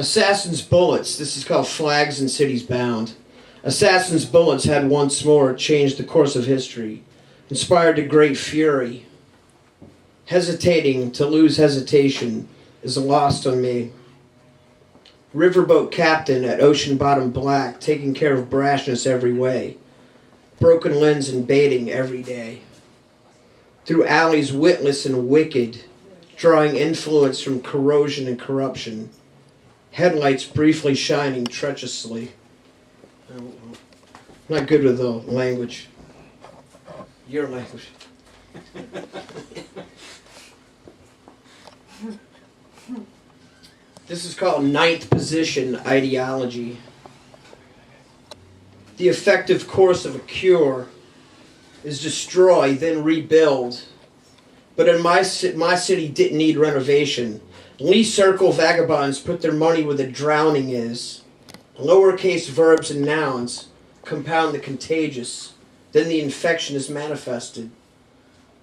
Assassin's bullets. This is called Flags and Cities Bound. Assassin's bullets had once more changed the course of history, inspired to great fury. Hesitating to lose hesitation is lost on me. Riverboat captain at ocean bottom black, taking care of brashness every way. Broken lens and baiting every day. Through alleys witless and wicked, drawing influence from corrosion and corruption. Headlights briefly shining treacherously. I'm not good with the language. Your language. This is called ninth position ideology. The effective course of a cure is destroy, then rebuild. But in my city didn't need renovation. Lee Circle vagabonds put their money where the drowning is. Lowercase verbs and nouns compound the contagious. Then the infection is manifested.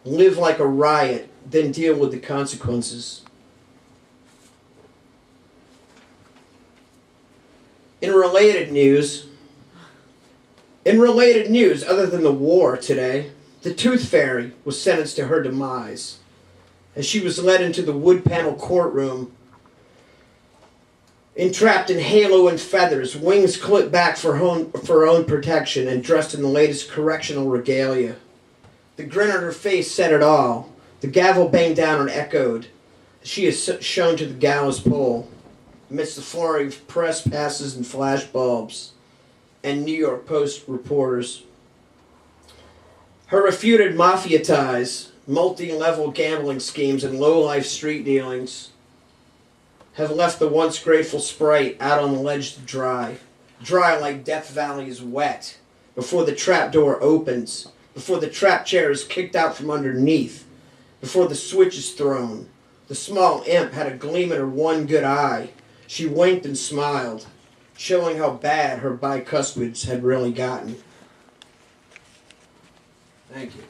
Live like a riot, then deal with the consequences. In related news, other than the war today, the Tooth Fairy was sentenced to her demise as she was led into the wood panel courtroom, entrapped in halo and feathers, wings clipped back for her own protection, and dressed in the latest correctional regalia. The grin on her face said it all. The gavel banged down and echoed. She is shown to the gallows pole, amidst the flurry of press passes and flash bulbs and New York Post reporters. Her refuted mafia ties, multi-level gambling schemes, and low-life street dealings have left the once grateful sprite out on the ledge to dry. Dry like Death Valley is wet, before the trap door opens, before the trap chair is kicked out from underneath, before the switch is thrown. The small imp had a gleam in her one good eye. She winked and smiled, showing how bad her bicuspids had really gotten. Thank you.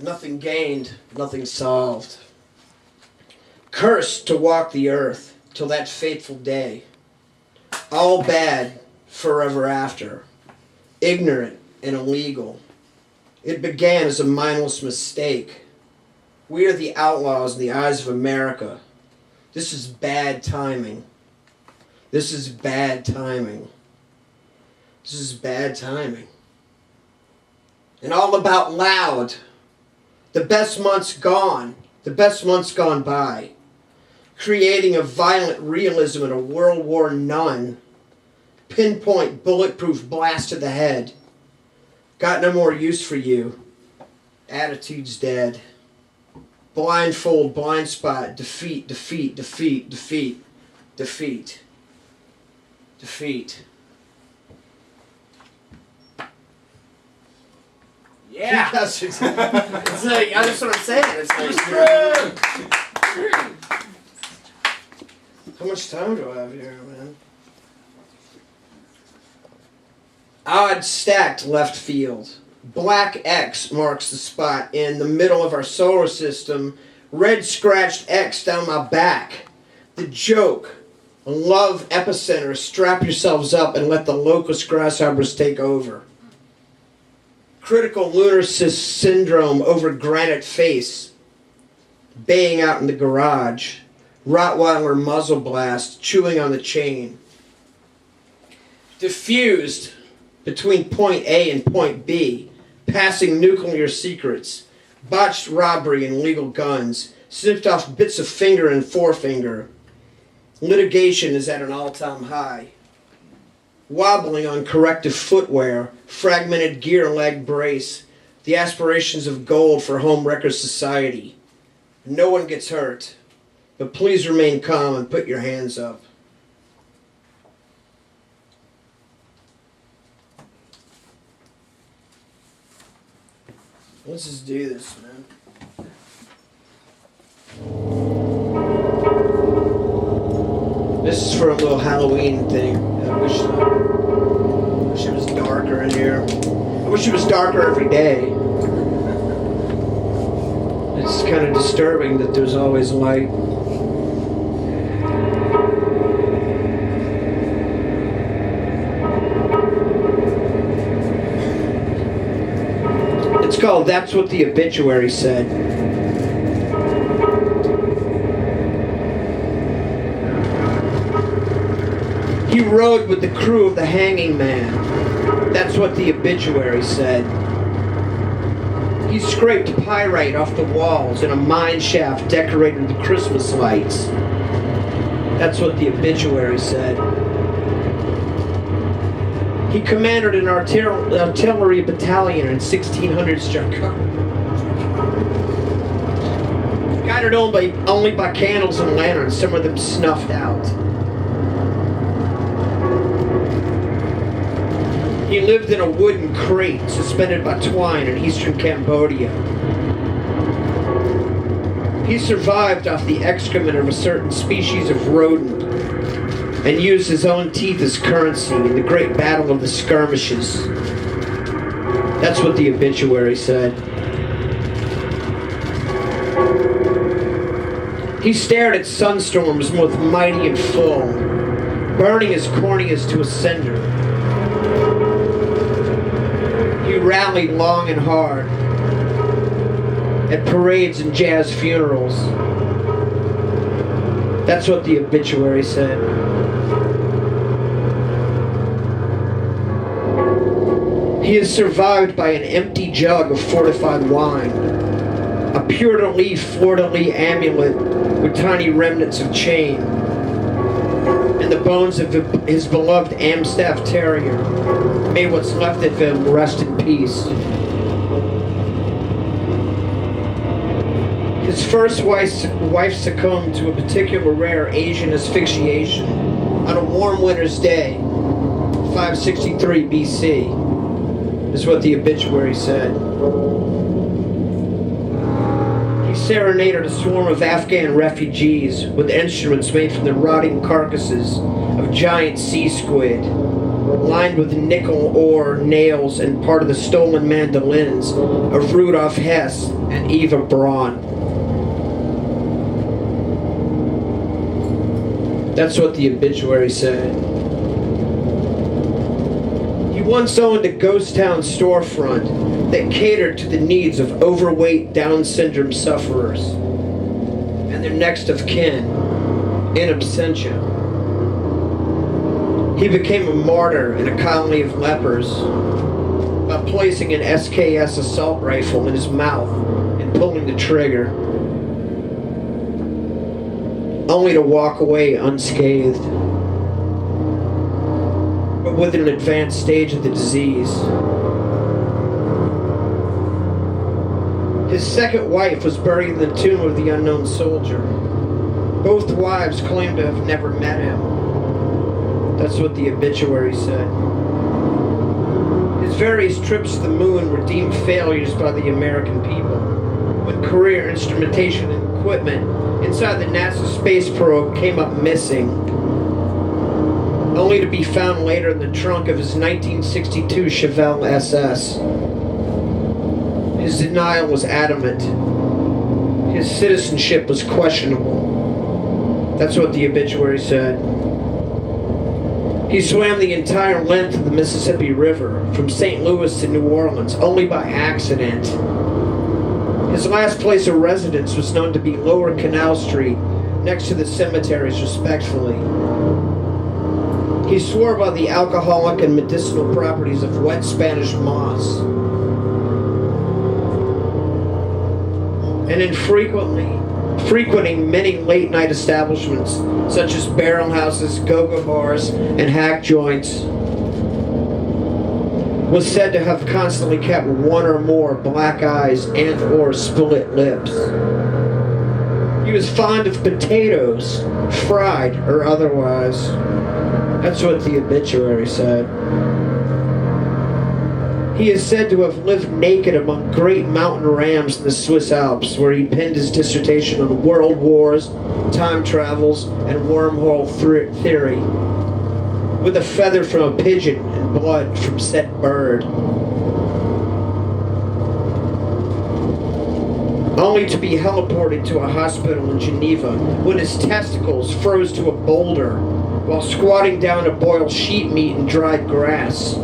Nothing gained, nothing solved. Cursed to walk the earth till that fateful day. All bad forever after. Ignorant and illegal. It began as a mindless mistake. We are the outlaws in the eyes of America. This is bad timing. This is bad timing. This is bad timing. And all about loud. The best months gone. The best months gone by. Creating a violent realism in a World War none. Pinpoint bulletproof blast to the head. Got no more use for you. Attitude's dead. Blindfold, blind spot, defeat, defeat, defeat, defeat, defeat, defeat. Yeah. It's like, that's what I'm saying. It's like, how much time do I have here, man? Odd stacked left field. Black X marks the spot in the middle of our solar system. Red scratched X down my back. The joke. Love epicenter. Strap yourselves up and let the locust grasshoppers take over. Critical lunar syndrome over granite face. Baying out in the garage. Rottweiler muzzle blast. Chewing on the chain. Diffused between point A and point B. Passing nuclear secrets. Botched robbery and legal guns. Snipped off bits of finger and forefinger. Litigation is at an all-time high. Wobbling on corrective footwear. Fragmented gear leg brace. The aspirations of gold for home wrecker society. No one gets hurt. But please remain calm and put your hands up. Let's just do this, man. This is for a little Halloween thing. I wish it was Wish it was darker every day. It's kind of disturbing that there's always light. It's called That's What the Obituary Said. He rode with the crew of the Hanging Man. That's what the obituary said. He scraped pyrite off the walls in a mine shaft decorated with Christmas lights. That's what the obituary said. He commanded an artillery battalion in 1600s Chicago. Guided only by candles and lanterns, some of them snuffed out. He lived in a wooden crate suspended by twine in eastern Cambodia. He survived off the excrement of a certain species of rodent and used his own teeth as currency in the great battle of the skirmishes. That's what the obituary said. He stared at sunstorms both mighty and full, burning his corneas to a cinder. He rallied long and hard at parades and jazz funerals. That's what the obituary said. He is survived by an empty jug of fortified wine, a pure-de-lis fleur-de-lis amulet with tiny remnants of chain, and the bones of his beloved Amstaff Terrier. May what's left of him rest in peace. His first wife succumbed to a particular rare Asian asphyxiation on a warm winter's day, 563 BC, is what the obituary said. He serenaded a swarm of Afghan refugees with instruments made from the rotting carcasses of giant sea squid, lined with nickel ore, nails, and part of the stolen mandolins of Rudolf Hess and Eva Braun. That's what the obituary said. He once owned a ghost town storefront that catered to the needs of overweight Down syndrome sufferers and their next of kin, in absentia. He became a martyr in a colony of lepers by placing an SKS assault rifle in his mouth and pulling the trigger, only to walk away unscathed, but with an advanced stage of the disease. His second wife was buried in the tomb of the unknown soldier. Both wives claimed to have never met him. That's what the obituary said. His various trips to the moon were deemed failures by the American people, when career instrumentation and equipment inside the NASA space probe came up missing, only to be found later in the trunk of his 1962 Chevelle SS. His denial was adamant. His citizenship was questionable. That's what the obituary said. He swam the entire length of the Mississippi River, from St. Louis to New Orleans, only by accident. His last place of residence was known to be Lower Canal Street, next to the cemeteries, respectfully. He swore by the alcoholic and medicinal properties of wet Spanish moss, and frequenting many late-night establishments, such as barrel houses, go-go bars, and hack joints, was said to have constantly kept one or more black eyes and or split lips. He was fond of potatoes, fried or otherwise. That's what the obituary said. He is said to have lived naked among great mountain rams in the Swiss Alps, where he penned his dissertation on world wars, time travels, and wormhole theory, with a feather from a pigeon and blood from said bird. only to be heliported to a hospital in Geneva when his testicles froze to a boulder while squatting down to boil sheep meat and dried grass.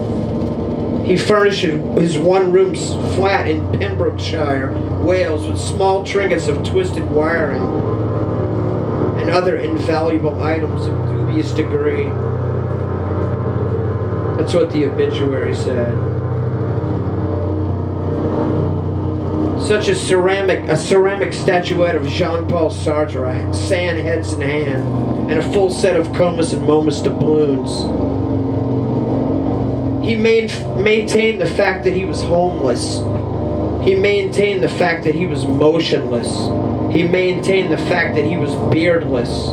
He furnished his one-room flat in Pembrokeshire, Wales, with small trinkets of twisted wiring and other invaluable items of dubious degree. That's what the obituary said. Such as a ceramic statuette of Jean-Paul Sartre, sand heads in hand, and a full set of Comus and Momus doubloons. He maintained the fact that he was homeless. He maintained the fact that he was motionless. He maintained the fact that he was beardless,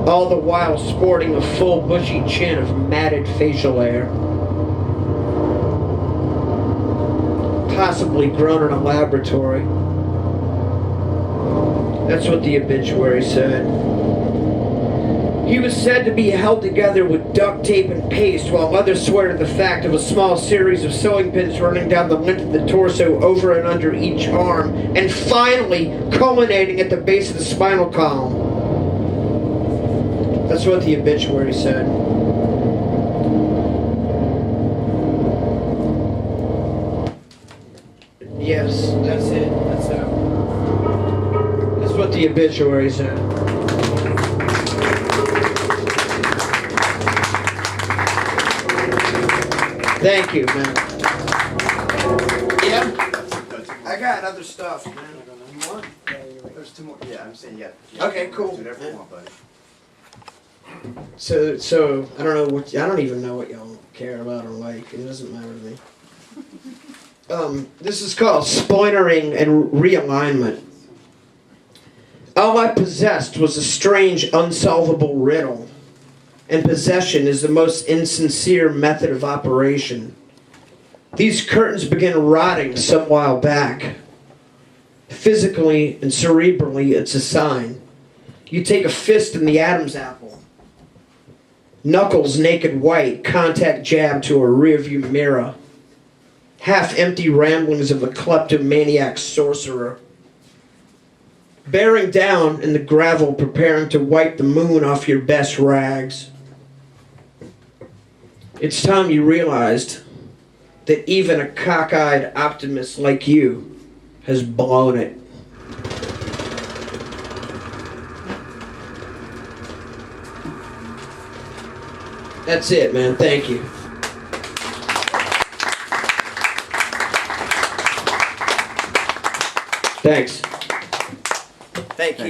all the while sporting a full bushy chin of matted facial hair, possibly grown in a laboratory. That's what the obituary said. He was said to be held together with duct tape and paste, while others swear to the fact of a small series of sewing pins running down the length of the torso, over and under each arm, and finally culminating at the base of the spinal column. That's what the obituary said. Yes, that's it. That's what the obituary said. Thank you, man. Yeah? I got other stuff, man. You want? There's two more. Yeah, I'm saying yeah. Okay, cool. Do whatever you want, buddy. So I don't even know what y'all care about or like. It doesn't matter to me. This is called Splintering and Realignment. All I possessed was a strange, unsolvable riddle. And possession is the most insincere method of operation. These curtains began rotting some while back. Physically and cerebrally, it's a sign. You take a fist in the Adam's apple. Knuckles naked white, contact jab to a rearview mirror. Half-empty ramblings of a kleptomaniac sorcerer. Bearing down in the gravel, preparing to wipe the moon off your best rags. It's time you realized that even a cockeyed optimist like you has blown it. That's it, man. Thank you. Thanks. Thank you.